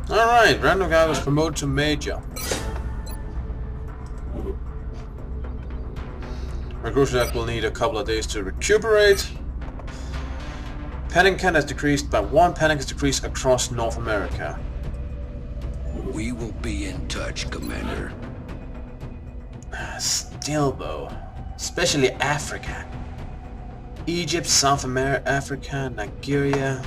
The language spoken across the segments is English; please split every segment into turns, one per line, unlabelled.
Alright, random guy was promoted to major. Recruiter will need a couple of days to recuperate. Panic count has decreased by 1 panic has decreased across North America.
We will be in touch, Commander.
Still though, especially Africa. Egypt, South America, Africa, Nigeria.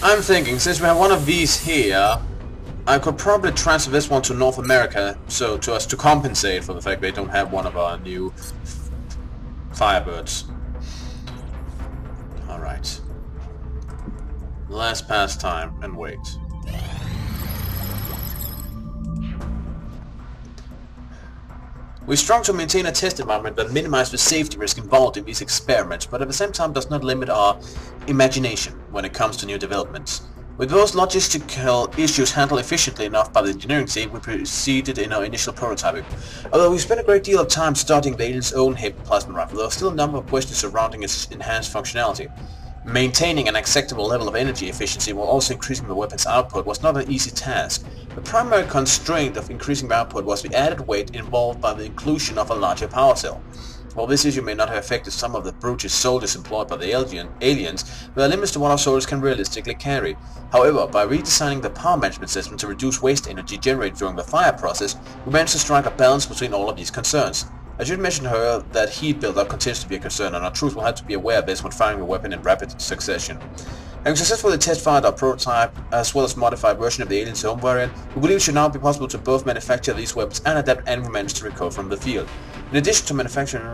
I'm thinking, since we have one of these here, I could probably transfer this one to North America, so to us to compensate for the fact they don't have one of our new Firebirds. Alright. Last pastime, and wait. We strive to maintain a test environment that minimizes the safety risk involved in these experiments, but at the same time does not limit our imagination when it comes to new developments. With those logistical issues handled efficiently enough by the engineering team, we proceeded in our initial prototyping. Although we spent a great deal of time studying the alien's own heavy plasma rifle, there are still a number of questions surrounding its enhanced functionality. Maintaining an acceptable level of energy efficiency while also increasing the weapon's output was not an easy task. The primary constraint of increasing the output was the added weight involved by the inclusion of a larger power cell. While this issue may not have affected some of the brutish soldiers employed by the aliens, there are limits to what our soldiers can realistically carry. However, by redesigning the power management system to reduce waste energy generated during the fire process, we managed to strike a balance between all of these concerns. I should mention, however, that heat buildup continues to be a concern, and our troops will have to be aware of this when firing a weapon in rapid succession. Having successfully test-fired our prototype, as well as modified version of the alien's home variant, we believe it should now be possible to both manufacture these weapons and adapt any remains to recover from the field. In addition to manufacturing,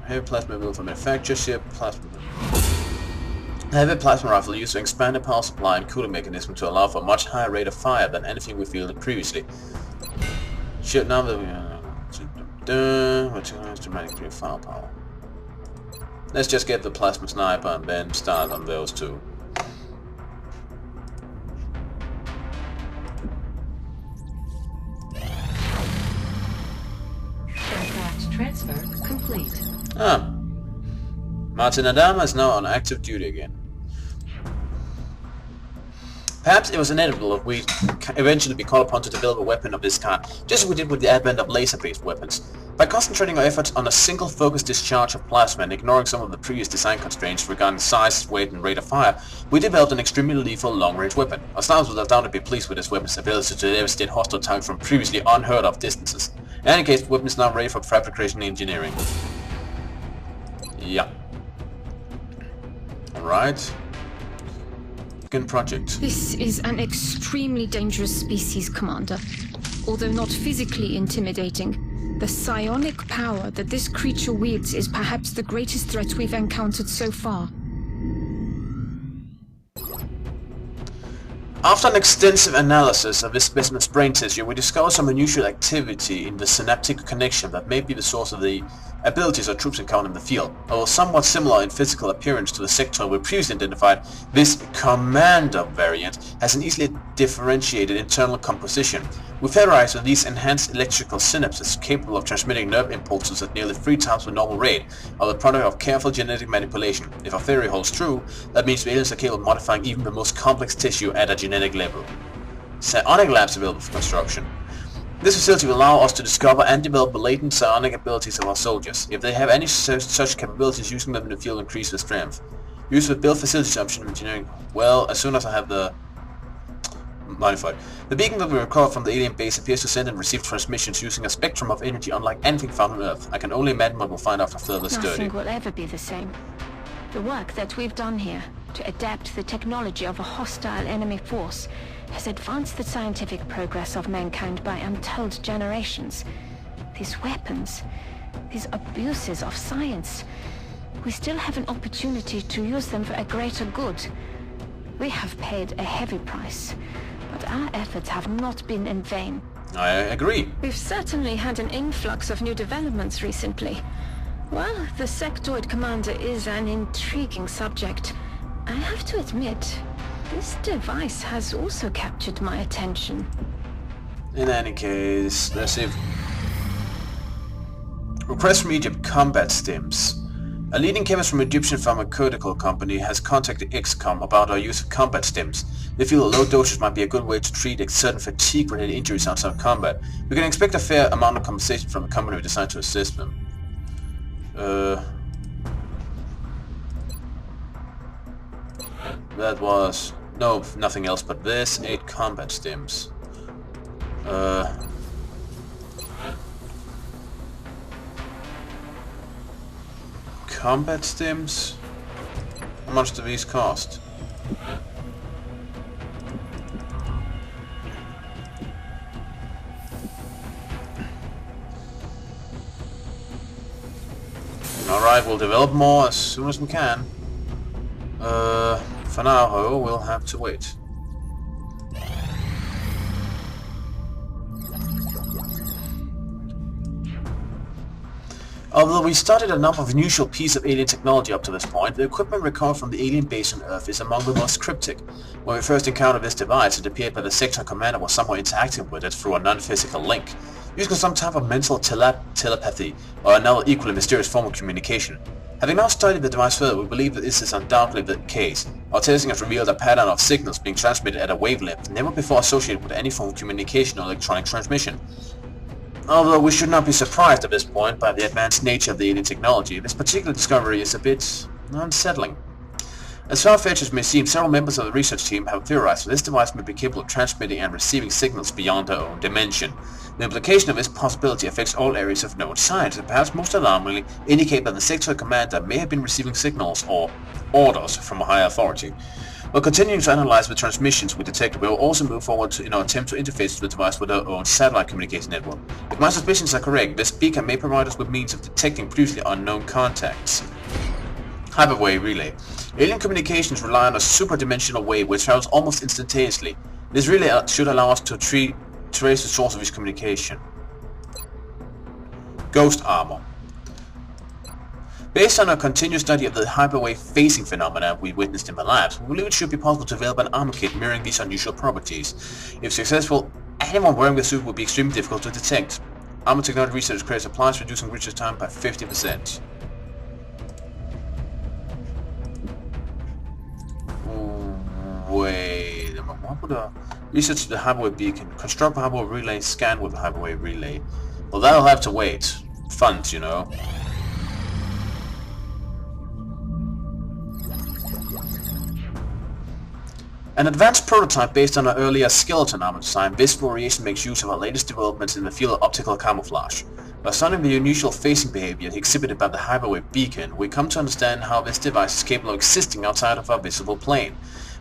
heavy plasma available for manufacture, heavy plasma rifle used to expand the power supply and cooling mechanism to allow for a much higher rate of fire than anything we fielded previously. Now that which allows dramatically firepower. Let's just get the plasma sniper and then start on those two.
Aircraft transfer complete.
Martin Adama is now on active duty again. Perhaps it was inevitable that we'd eventually be called upon to develop a weapon of this kind, just as we did with the advent of laser-based weapons. By concentrating our efforts on a single focused discharge of plasma and ignoring some of the previous design constraints regarding size, weight, and rate of fire, we developed an extremely lethal long-range weapon. Our stars would undoubtedly be pleased with this weapon's ability to devastate hostile targets from previously unheard-of distances. In any case, the weapon is now ready for fabrication and engineering. Yeah. Alright. Project.
This is an extremely dangerous species, Commander. Although not physically intimidating, the psionic power that this creature wields is perhaps the greatest threat we've encountered so far.
After an extensive analysis of this specimen's brain tissue, we discovered some unusual activity in the synaptic connection that may be the source of the abilities our troops encounter in the field. Although somewhat similar in physical appearance to the sector we previously identified, this Commander variant has an easily differentiated internal composition. We theorize that these enhanced electrical synapses capable of transmitting nerve impulses at nearly 3 times the normal rate are the product of careful genetic manipulation. If our theory holds true, that means the aliens are capable of modifying even the most complex tissue at a genetic level. Psionic labs available for construction. This facility will allow us to discover and develop the latent psionic abilities of our soldiers. If they have any such capabilities, using them in the field will increase their strength. Use the build facilities option in engineering. Well, as soon as I have the modified. The beacon that we recovered from the alien base appears to send and receive transmissions using a spectrum of energy unlike anything found on Earth. I can only imagine what we'll find after further study.
Nothing will ever be the same. The work that we've done here to adapt the technology of a hostile enemy force has advanced the scientific progress of mankind by untold generations. These weapons, these abuses of science, we still have an opportunity to use them for a greater good. We have paid a heavy price, but our efforts have not been in vain.
I agree.
We've certainly had an influx of new developments recently. Well, the sectoid commander is an intriguing subject. I have to admit, this device has also captured my attention.
In any case, let's see if... Request from Egypt combat stims. A leading chemist from Egyptian pharmaceutical company has contacted XCOM about our use of combat stims. They feel a low dosage might be a good way to treat certain fatigue-related injuries outside combat. We can expect a fair amount of compensation from the company we decide to assist them. That was... no, nothing else but this. 8 combat stims. Combat stims? How much do these cost? Alright, we'll develop more as soon as we can. For now, however, we'll have to wait. Although we studied enough of unusual piece of alien technology up to this point, the equipment recovered from the alien base on Earth is among the most cryptic. When we first encountered this device, it appeared that the sector commander was somehow interacting with it through a non-physical link, using some type of mental telepathy, or another equally mysterious form of communication. Having now studied the device further, we believe that this is undoubtedly the case. Our testing has revealed a pattern of signals being transmitted at a wavelength never before associated with any form of communication or electronic transmission. Although we should not be surprised at this point by the advanced nature of the alien technology, this particular discovery is a bit unsettling. As far-fetched as it may seem, several members of the research team have theorized that this device may be capable of transmitting and receiving signals beyond our own dimension. The implication of this possibility affects all areas of known science, and perhaps most alarmingly, indicate that the sector commander may have been receiving signals or orders from a higher authority. While continuing to analyze the transmissions we detected, we will also move forward in our attempt to interface the device with our own satellite communication network. If my suspicions are correct, this beacon may provide us with means of detecting previously unknown contacts. Hyperwave relay. Alien communications rely on a superdimensional wave which travels almost instantaneously. This relay should allow us to trace the source of its communication. Ghost armor. Based on our continuous study of the hyperwave phasing phenomena we witnessed in the labs, we believe it should be possible to develop an armor kit mirroring these unusual properties. If successful, anyone wearing the suit would be extremely difficult to detect. Armor technology research credits applies, reducing research time by 50%. Wait a minute, what would a... Research the hyperwave beacon, construct the hyperwave relay, scan with the hyperwave relay. Well, that'll have to wait. Funds, you know. An advanced prototype based on our earlier skeleton armor design, this variation makes use of our latest developments in the field of optical camouflage. By studying the unusual phasing behavior exhibited by the hyperwave beacon, we come to understand how this device is capable of existing outside of our visible plane.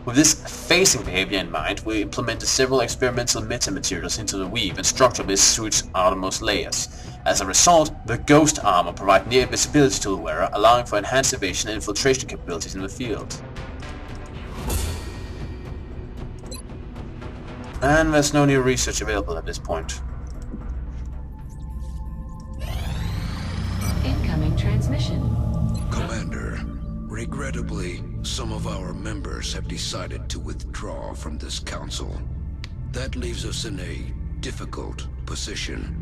With this phasing behavior in mind, we implemented several experimental metamaterials into the weave and structure of this suit's outermost layers. As a result, the ghost armor provides near visibility to the wearer, allowing for enhanced evasion and infiltration capabilities in the field. And there's no new research available at this point.
Incoming transmission.
Commander, regrettably, some of our members have decided to withdraw from this council. That leaves us in a difficult position.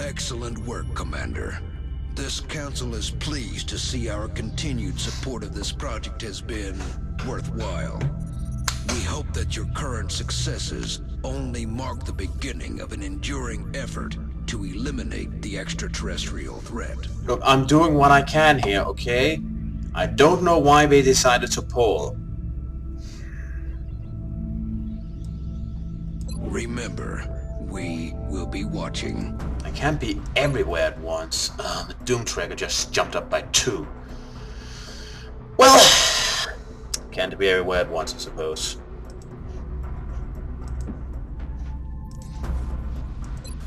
Excellent work, Commander. This council is pleased to see our continued support of this project has been worthwhile. We hope that your current successes only mark the beginning of an enduring effort to eliminate the extraterrestrial threat.
Look, I'm doing what I can here, okay? I don't know why they decided to pull.
Remember, we will be watching.
I can't be everywhere at once. The Doom Tracker just jumped up by 2. Well, can't be everywhere at once, I suppose.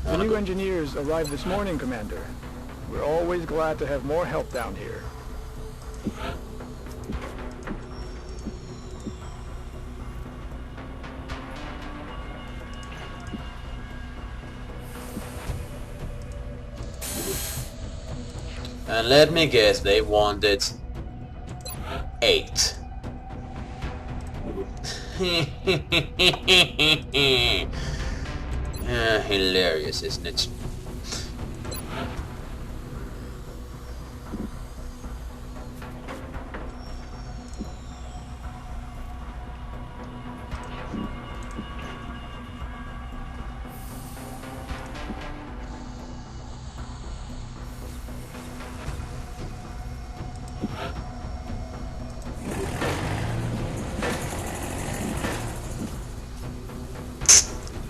The new engineers arrived this morning, Commander. We're always glad to have more help down here.
And let me guess, they wanted 8. Hilarious, isn't it?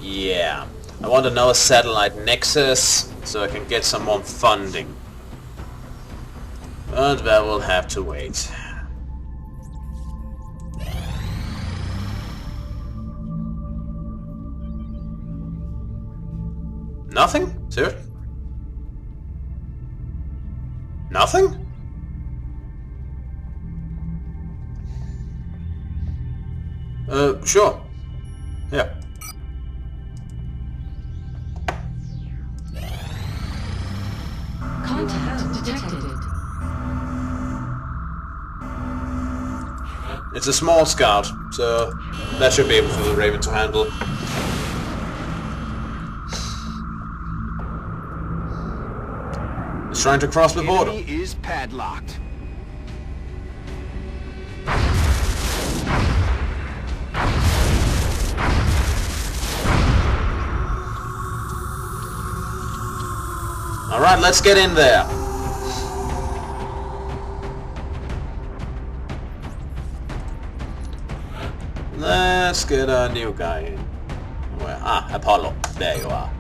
Yeah, I want another satellite nexus so I can get some more funding. But that will have to wait. Nothing? Seriously? Nothing? Sure. Yeah.
Contact detected.
It's a small scout, so that should be able for the Raven to handle. It's trying to cross the border.
Enemy is padlocked.
Alright, let's get in there. Let's get a new guy in. Where? Ah, Apollo. There you are.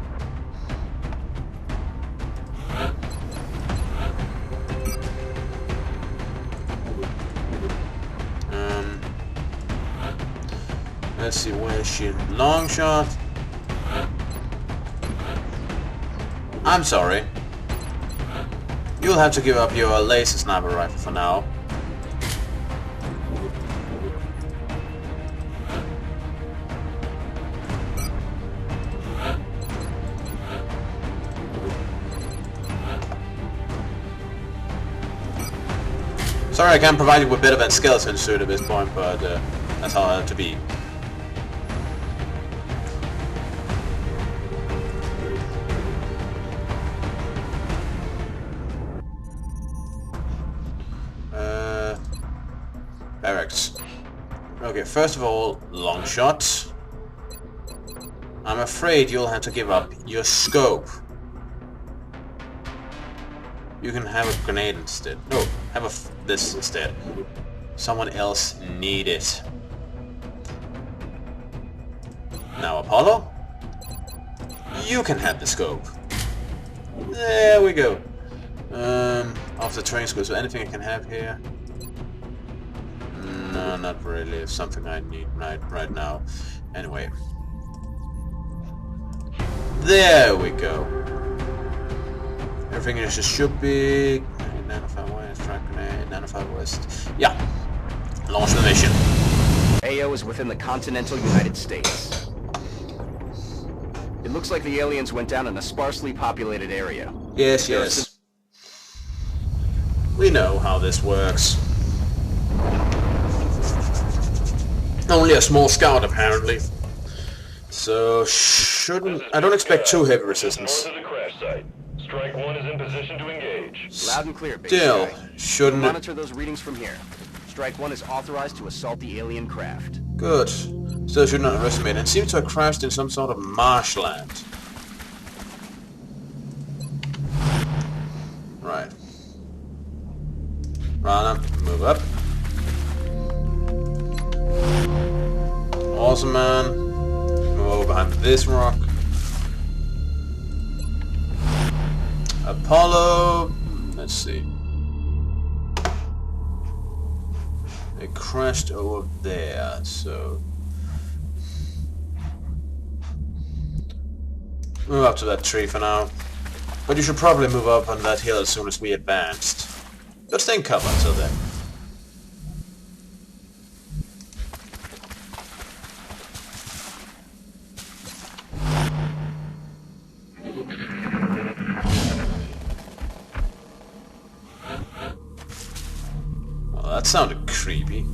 Let's see, where is she? Long shot. I'm sorry. You'll have to give up your laser sniper rifle for now. Sorry I can't provide you with a bit of a skeleton suit at this point, but that's how it had to be. Barracks. Okay, first of all, long shot. I'm afraid you'll have to give up your scope. You can have a grenade instead. No, have this instead. Someone else need it. Now Apollo, you can have the scope. There we go. Off the training school. So anything I can have here? No, not really. It's something I need right now. Anyway. There we go. Everything is just should be 95 west, track grenade, 95 west. Yeah. Launch the mission.
AO is within the continental United States. It looks like the aliens went down in a sparsely populated area.
Yes, yes. We know how this works. Only a small scout, apparently. So, I don't expect too heavy resistance.
North of the crash site. Strike 1 is in position to engage.
Loud and clear, big
Still,
guy.
shouldn't it?
Monitor those readings from here. Strike 1 is authorized to assault the alien craft.
Good. Still should not underestimate. It seems to have crashed in some sort of marshland. Right. Rana, move up. Awesome, man. Move over behind this rock. Apollo. Let's see. They crashed over there, so move up to that tree for now. But you should probably move up on that hill as soon as we advanced. But stay in cover until then. sounded creepy.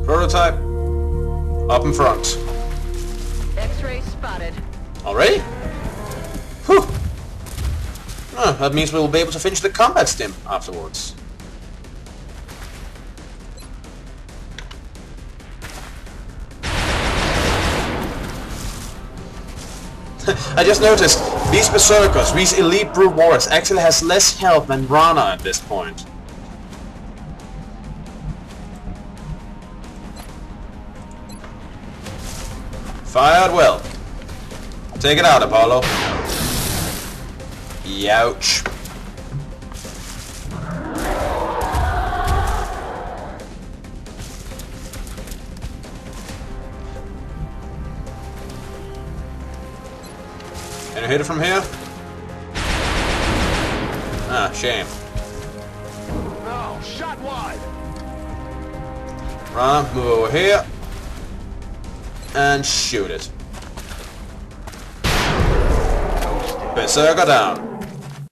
Prototype. Up in front.
X-ray spotted.
Already? Whew. Oh, that means we'll be able to finish the combat stim afterwards. I just noticed, these berserkers, these elite brute warriors, actually has less health than Rana at this point. Fired well. Take it out, Apollo. Youch. Can you hit it from here? Ah, shame.
No, shot wide.
Rana, move over here. And shoot it. Berserker down.